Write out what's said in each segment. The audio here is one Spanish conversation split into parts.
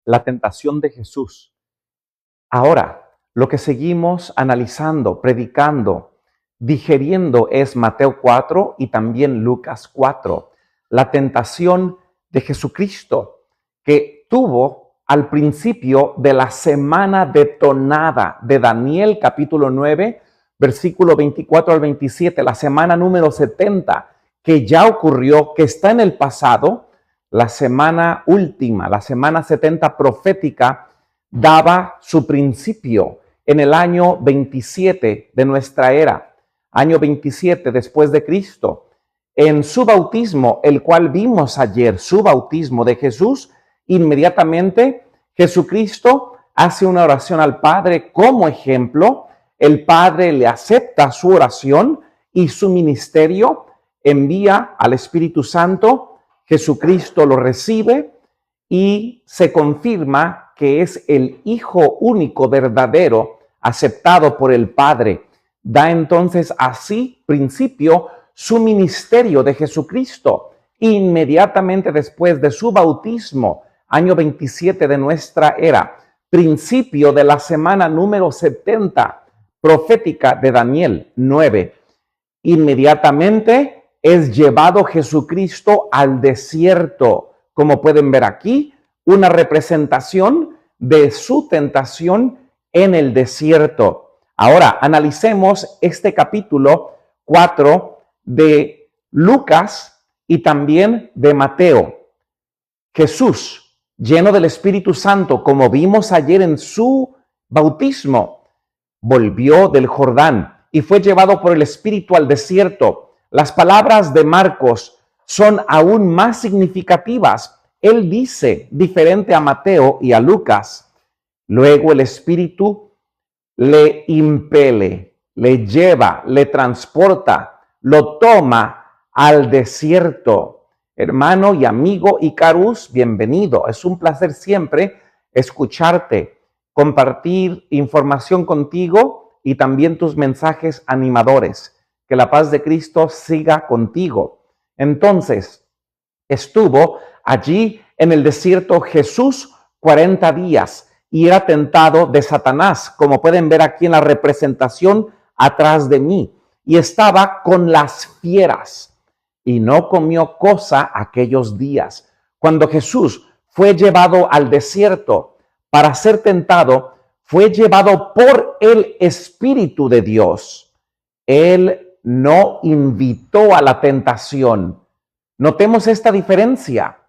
la tentación de Jesús. Ahora, lo que seguimos analizando, predicando, digeriendo es Mateo 4 y también Lucas 4. La tentación de Jesucristo que tuvo al principio de la semana detonada de Daniel capítulo 9, versículo 24 al 27, la semana número 70, que ya ocurrió, que está en el pasado. La semana última, la semana 70 profética, daba su principio en el año 27 de nuestra era, año 27 después de Cristo. En su bautismo, el cual vimos ayer, su bautismo de Jesús, inmediatamente Jesucristo hace una oración al Padre como ejemplo. El Padre le acepta su oración y su ministerio, envía al Espíritu Santo. Jesucristo lo recibe y se confirma que es el Hijo único verdadero, aceptado por el Padre. Da entonces así principio su ministerio de Jesucristo. Inmediatamente después de su bautismo, año 27 de nuestra era, principio de la semana número 70 profética de Daniel 9, inmediatamente es llevado Jesucristo al desierto. Como pueden ver aquí, una representación de su tentación en el desierto. Ahora, analicemos este capítulo 4 de Lucas y también de Mateo. Jesús, lleno del Espíritu Santo, como vimos ayer en su bautismo, volvió del Jordán y fue llevado por el Espíritu al desierto. Las palabras de Marcos son aún más significativas. Él dice, diferente a Mateo y a Lucas, luego el Espíritu le impele, le lleva, le transporta, lo toma al desierto. Hermano y amigo Icarus, bienvenido. Es un placer siempre escucharte, compartir información contigo y también tus mensajes animadores. Que la paz de Cristo siga contigo. Entonces, estuvo allí en el desierto Jesús 40 días y era tentado de Satanás, como pueden ver aquí en la representación atrás de mí. Y estaba con las fieras y no comió cosa aquellos días. Cuando Jesús fue llevado al desierto para ser tentado, fue llevado por el Espíritu de Dios. Él no invitó a la tentación. Notemos esta diferencia.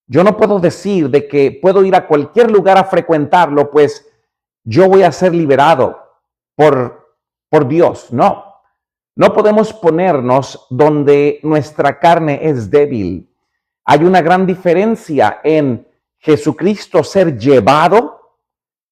Yo no puedo decir de que puedo ir a cualquier lugar a frecuentarlo, pues yo voy a ser liberado por Dios. No, no podemos ponernos donde nuestra carne es débil. Hay una gran diferencia en Jesucristo ser llevado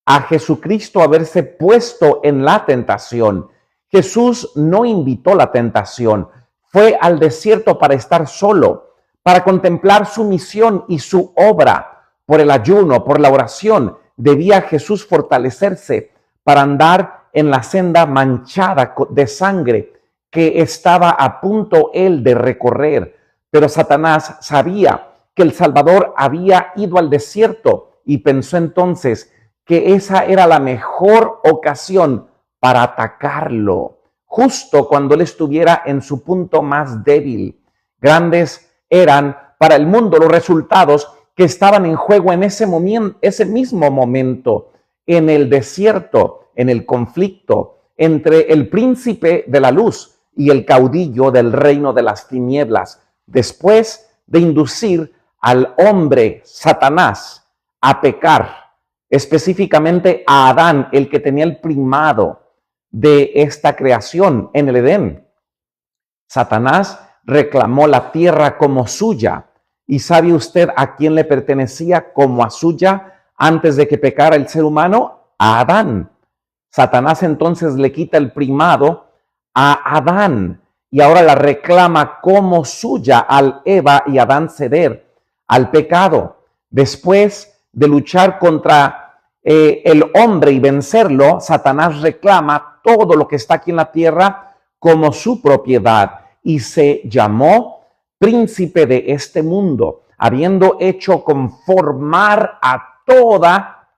a Jesucristo haberse puesto en la tentación. Jesús no invitó la tentación, fue al desierto para estar solo, para contemplar su misión y su obra. Por el ayuno, por la oración, debía Jesús fortalecerse para andar en la senda manchada de sangre que estaba a punto él de recorrer. Pero Satanás sabía que el Salvador había ido al desierto y pensó entonces que esa era la mejor ocasión para atacarlo, justo cuando él estuviera en su punto más débil. Grandes eran para el mundo los resultados que estaban en juego en ese mismo momento, en el desierto, en el conflicto entre el príncipe de la luz y el caudillo del reino de las tinieblas, después de inducir al hombre, Satanás, a pecar, específicamente a Adán, el que tenía el primado de esta creación en el Edén. Satanás reclamó la tierra como suya. ¿Y sabe usted a quién le pertenecía como a suya antes de que pecara el ser humano? A Adán. Satanás entonces le quita el primado a Adán y ahora la reclama como suya al Eva y Adán ceder al pecado. Después de luchar contra el hombre y vencerlo, Satanás reclama todo lo que está aquí en la tierra como su propiedad y se llamó príncipe de este mundo, habiendo hecho conformar a toda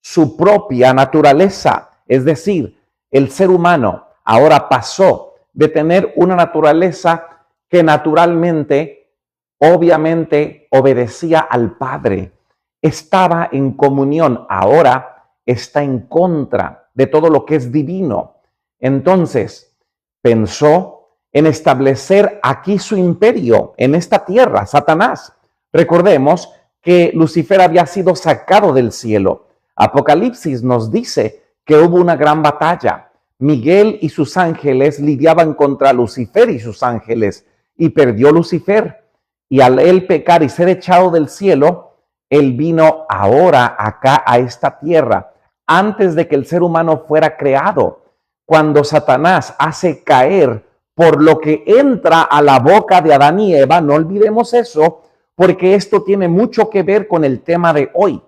su propia naturaleza. Es decir, el ser humano ahora pasó de tener una naturaleza que naturalmente, obviamente, obedecía al Padre. Estaba en comunión, ahora está en contra de todo lo que es divino. Entonces, pensó en establecer aquí su imperio, en esta tierra, Satanás. Recordemos que Lucifer había sido sacado del cielo. Apocalipsis nos dice que hubo una gran batalla. Miguel y sus ángeles lidiaban contra Lucifer y sus ángeles, y perdió Lucifer. Y al él pecar y ser echado del cielo, él vino ahora acá a esta tierra, antes de que el ser humano fuera creado. Cuando Satanás hace caer por lo que entra a la boca de Adán y Eva, no olvidemos eso, porque esto tiene mucho que ver con el tema de hoy.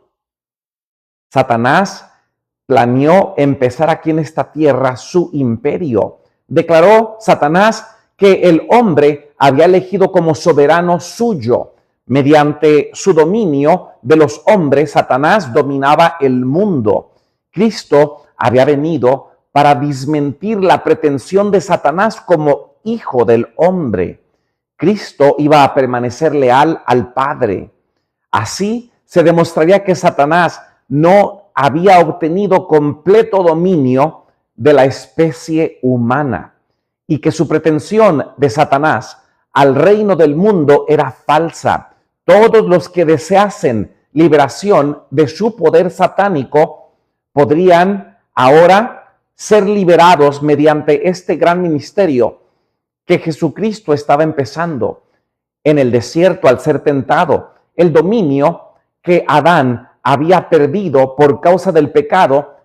Satanás planeó empezar aquí en esta tierra su imperio. Declaró Satanás que el hombre había elegido como soberano suyo. Mediante su dominio de los hombres, Satanás dominaba el mundo. Cristo había venido para desmentir la pretensión de Satanás como hijo del hombre. Cristo iba a permanecer leal al Padre. Así se demostraría que Satanás no había obtenido completo dominio de la especie humana y que su pretensión de Satanás al reino del mundo era falsa. Todos los que deseasen liberación de su poder satánico podrían ahora ser liberados mediante este gran ministerio que Jesucristo estaba empezando en el desierto al ser tentado. El dominio que Adán había perdido por causa del pecado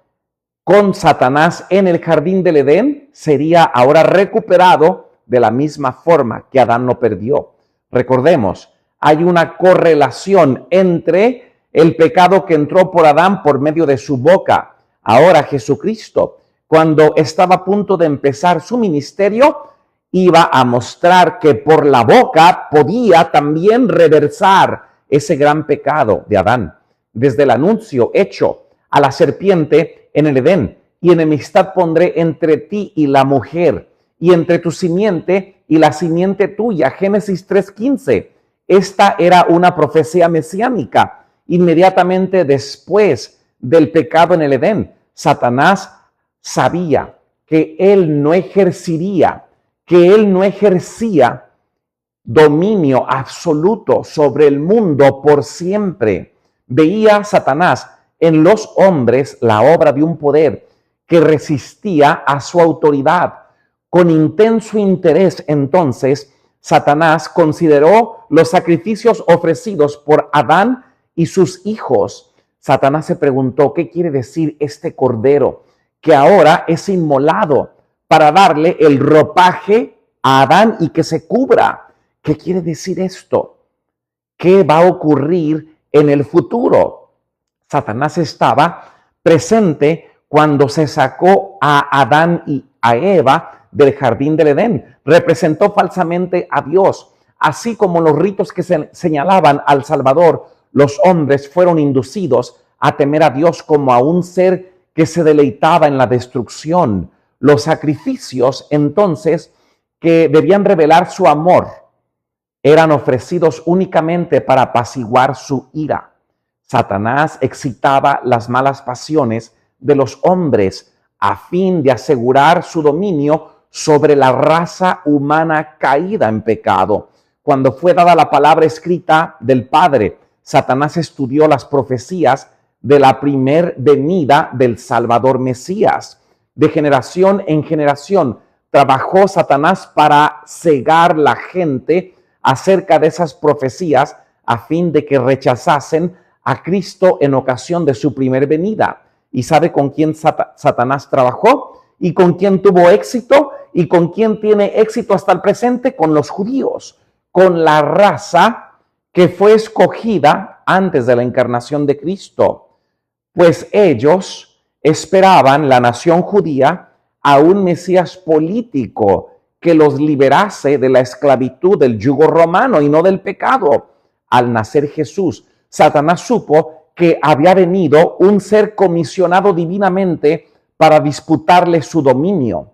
con Satanás en el jardín del Edén sería ahora recuperado de la misma forma que Adán lo perdió. Recordemos, hay una correlación entre el pecado que entró por Adán por medio de su boca. Ahora Jesucristo, cuando estaba a punto de empezar su ministerio, iba a mostrar que por la boca podía también reversar ese gran pecado de Adán. Desde el anuncio hecho a la serpiente en el Edén: y enemistad pondré entre ti y la mujer, y entre tu simiente y la simiente tuya. Génesis 3:15. Esta era una profecía mesiánica. Inmediatamente después del pecado en el Edén, Satanás sabía que él no ejercía dominio absoluto sobre el mundo por siempre. Veía Satanás en los hombres la obra de un poder que resistía a su autoridad. Con intenso interés, entonces, Satanás consideró los sacrificios ofrecidos por Adán y sus hijos. Satanás se preguntó: ¿qué quiere decir este cordero que ahora es inmolado para darle el ropaje a Adán y que se cubra? ¿Qué quiere decir esto? ¿Qué va a ocurrir en el futuro? Satanás estaba presente cuando se sacó a Adán y a Eva del jardín del Edén. Representó falsamente a Dios. Así como los ritos que señalaban al Salvador, los hombres fueron inducidos a temer a Dios como a un ser que se deleitaba en la destrucción. Los sacrificios, entonces, que debían revelar su amor, eran ofrecidos únicamente para apaciguar su ira. Satanás excitaba las malas pasiones de los hombres a fin de asegurar su dominio sobre la raza humana caída en pecado. Cuando fue dada la palabra escrita del Padre, Satanás estudió las profecías de la primer venida del Salvador Mesías. De generación en generación trabajó Satanás para cegar la gente acerca de esas profecías a fin de que rechazasen a Cristo en ocasión de su primer venida. ¿Y sabe con quién Satanás trabajó? ¿Y con quién tuvo éxito? ¿Y con quién tiene éxito hasta el presente? Con los judíos, con la raza que fue escogida antes de la encarnación de Cristo. Pues ellos esperaban, la nación judía, a un Mesías político que los liberase de la esclavitud del yugo romano y no del pecado. Al nacer Jesús, Satanás supo que había venido un ser comisionado divinamente para disputarle su dominio.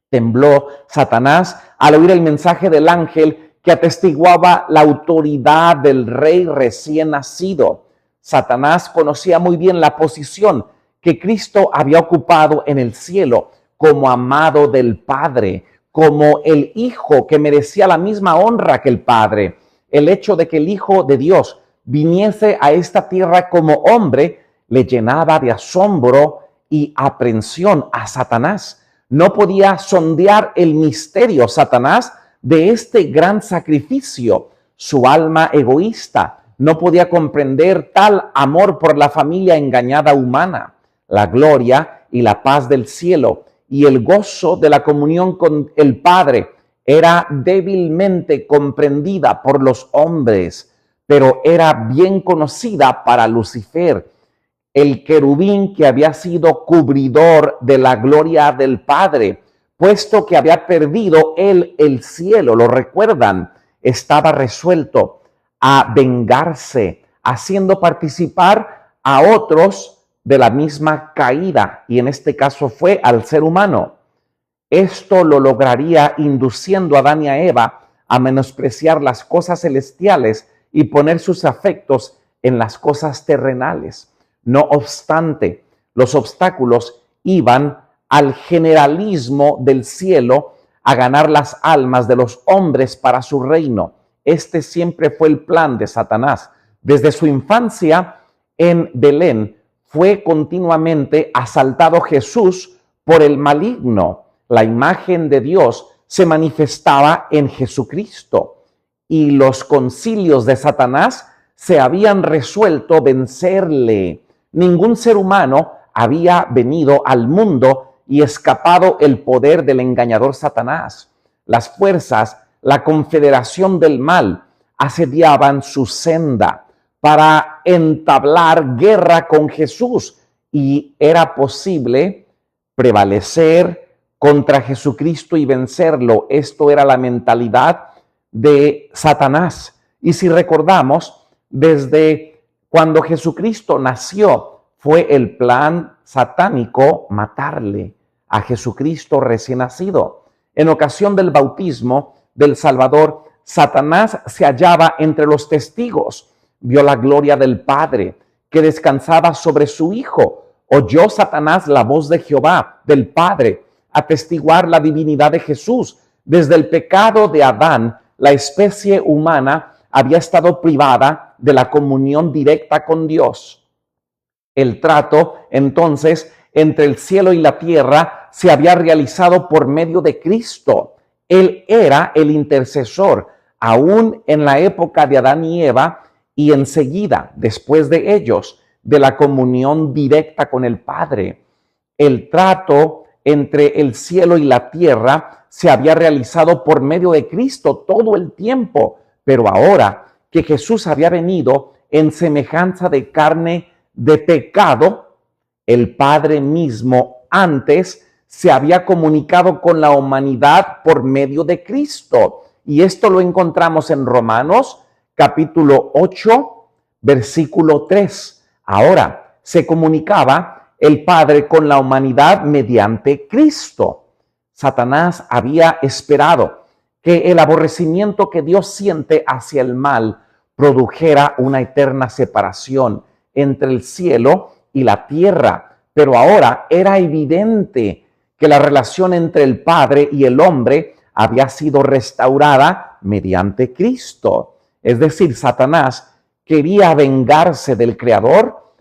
Tembló Satanás al oír el mensaje del ángel que atestiguaba la autoridad del rey recién nacido. Satanás conocía muy bien la posición que Cristo había ocupado en el cielo como amado del Padre, como el Hijo que merecía la misma honra que el Padre. El hecho de que el Hijo de Dios viniese a esta tierra como hombre le llenaba de asombro y aprensión a Satanás. No podía sondear el misterio Satanás de este gran sacrificio. Su alma egoísta no podía comprender tal amor por la familia engañada humana. La gloria y la paz del cielo y el gozo de la comunión con el Padre era débilmente comprendida por los hombres, pero era bien conocida para Lucifer, el querubín que había sido cubridor de la gloria del Padre, puesto que había perdido él el cielo. ¿Lo recuerdan? Estaba resuelto a vengarse, haciendo participar a otros de la misma caída, y en este caso fue al ser humano. Esto lo lograría induciendo a Adán y a Eva a menospreciar las cosas celestiales y poner sus afectos en las cosas terrenales. No obstante, los obstáculos iban al generalismo del cielo, a ganar las almas de los hombres para su reino. Este siempre fue el plan de Satanás. Desde su infancia en Belén fue continuamente asaltado Jesús por el maligno. La imagen de Dios se manifestaba en Jesucristo y los concilios de Satanás se habían resuelto vencerle. Ningún ser humano había venido al mundo y escapado el poder del engañador Satanás. Las fuerzas, la confederación del mal, asediaban su senda para entablar guerra con Jesús, y era posible prevalecer contra Jesucristo y vencerlo. Esto era la mentalidad de Satanás. Y si recordamos, desde cuando Jesucristo nació, fue el plan satánico matarle a Jesucristo recién nacido. En ocasión del bautismo del Salvador, Satanás se hallaba entre los testigos. Vio la gloria del Padre que descansaba sobre su Hijo. Oyó Satanás la voz de Jehová, del Padre, atestiguar la divinidad de Jesús. Desde el pecado de Adán, la especie humana había estado privada de la comunión directa con Dios. El trato, entonces, entre el cielo y la tierra se había realizado por medio de Cristo. Él era el intercesor, aún en la época de Adán y Eva, y enseguida, después de ellos, de la comunión directa con el Padre. El trato entre el cielo y la tierra se había realizado por medio de Cristo todo el tiempo, pero ahora que Jesús había venido en semejanza de carne de pecado, el Padre mismo antes se había comunicado con la humanidad por medio de Cristo. Y esto lo encontramos en Romanos capítulo 8, versículo 3. Ahora se comunicaba el Padre con la humanidad mediante Cristo. Satanás había esperado que el aborrecimiento que Dios siente hacia el mal produjera una eterna separación entre el cielo y la tierra. Pero ahora era evidente que la relación entre el Padre y el hombre había sido restaurada mediante Cristo. Es decir, Satanás quería vengarse del Creador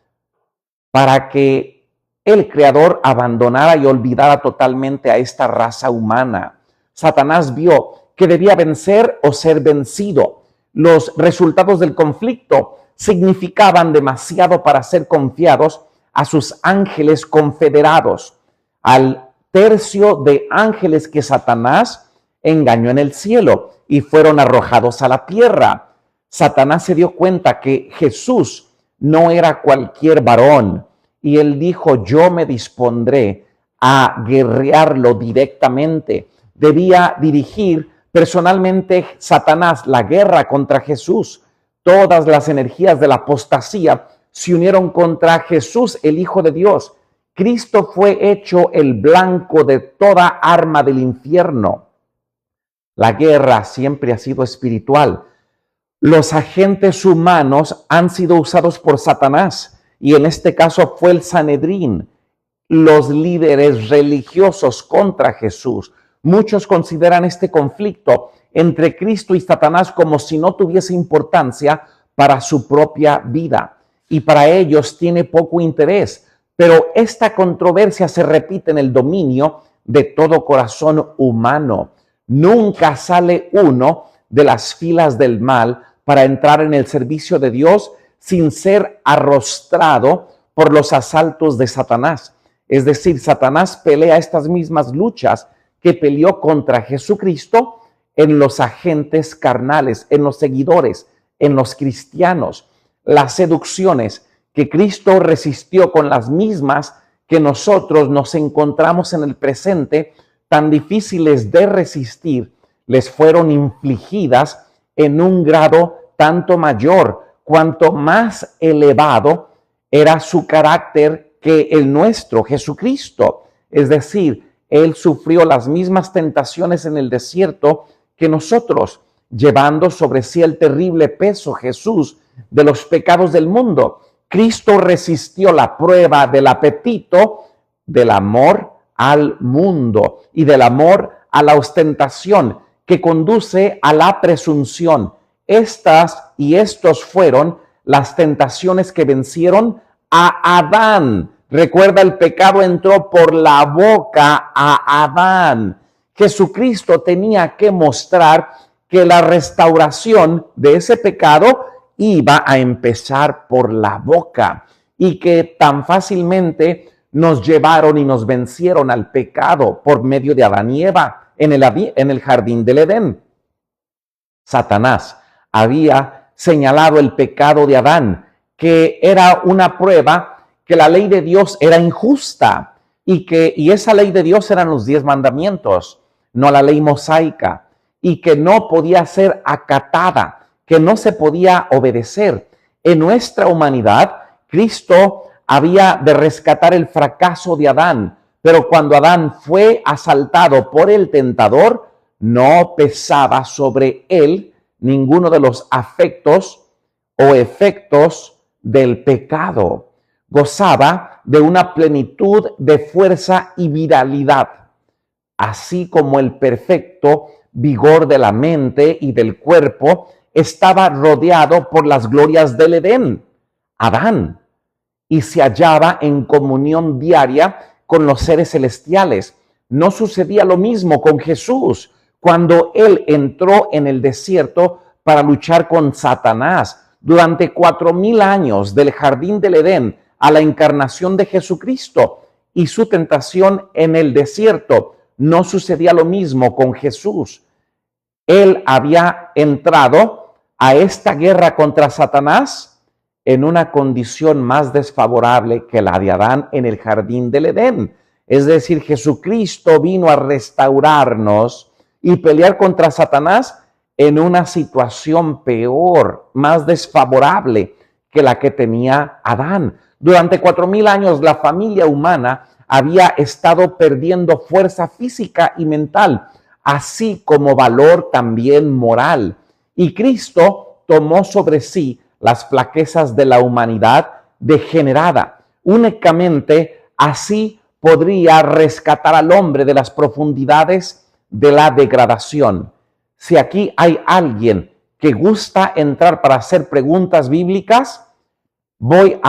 para que el Creador abandonara y olvidara totalmente a esta raza humana. Satanás vio que debía vencer o ser vencido. Los resultados del conflicto significaban demasiado para ser confiados a sus ángeles confederados, al tercio de ángeles que Satanás engañó en el cielo y fueron arrojados a la tierra. Satanás se dio cuenta que Jesús no era cualquier varón, y él dijo: yo me dispondré a guerrearlo directamente. Debía dirigir personalmente Satanás la guerra contra Jesús. Todas las energías de la apostasía se unieron contra Jesús, el Hijo de Dios. Cristo fue hecho el blanco de toda arma del infierno. La guerra siempre ha sido espiritual. Los agentes humanos han sido usados por Satanás, y en este caso fue el Sanedrín, los líderes religiosos contra Jesús. Muchos consideran este conflicto entre Cristo y Satanás como si no tuviese importancia para su propia vida, y para ellos tiene poco interés. Pero esta controversia se repite en el dominio de todo corazón humano. Nunca sale uno de las filas del mal para entrar en el servicio de Dios sin ser arrostrado por los asaltos de Satanás. Es decir, Satanás pelea estas mismas luchas que peleó contra Jesucristo en los agentes carnales, en los seguidores, en los cristianos. Las seducciones que Cristo resistió con las mismas que nosotros nos encontramos en el presente, tan difíciles de resistir, les fueron infligidas en un grado tanto mayor, cuanto más elevado era su carácter que el nuestro, Jesucristo. Es decir, Él sufrió las mismas tentaciones en el desierto que nosotros, llevando sobre sí el terrible peso, Jesús, de los pecados del mundo. Cristo resistió la prueba del apetito del amor al mundo y del amor a la ostentación que conduce a la presunción. Estas y estos fueron las tentaciones que vencieron a Adán. Recuerda, el pecado entró por la boca a Adán. Jesucristo tenía que mostrar que la restauración de ese pecado iba a empezar por la boca, y que tan fácilmente nos llevaron y nos vencieron al pecado por medio de Adán y Eva en el jardín del Edén. Satanás había señalado el pecado de Adán, que era una prueba que la ley de Dios era injusta, y esa ley de Dios eran los 10 mandamientos, no la ley mosaica, y que no podía ser acatada, que no se podía obedecer. En nuestra humanidad, Cristo había de rescatar el fracaso de Adán, pero cuando Adán fue asaltado por el tentador, no pesaba sobre él ninguno de los afectos o efectos del pecado. Gozaba de una plenitud de fuerza y vitalidad, así como el perfecto vigor de la mente y del cuerpo estaba rodeado por las glorias del Edén, Adán, y se hallaba en comunión diaria con los seres celestiales. No sucedía lo mismo con Jesús cuando Él entró en el desierto para luchar con Satanás. Durante 4000 años, del jardín del Edén a la encarnación de Jesucristo y su tentación en el desierto, no sucedía lo mismo con Jesús. Él había entrado a esta guerra contra Satanás en una condición más desfavorable que la de Adán en el jardín del Edén. Es decir, Jesucristo vino a restaurarnos y pelear contra Satanás en una situación peor, más desfavorable que la que tenía Adán. Durante 4000 años la familia humana había estado perdiendo fuerza física y mental, así como valor también moral. Y Cristo tomó sobre sí las flaquezas de la humanidad degenerada. Únicamente así podría rescatar al hombre de las profundidades de la degradación. Si aquí hay alguien que gusta entrar para hacer preguntas bíblicas, voy a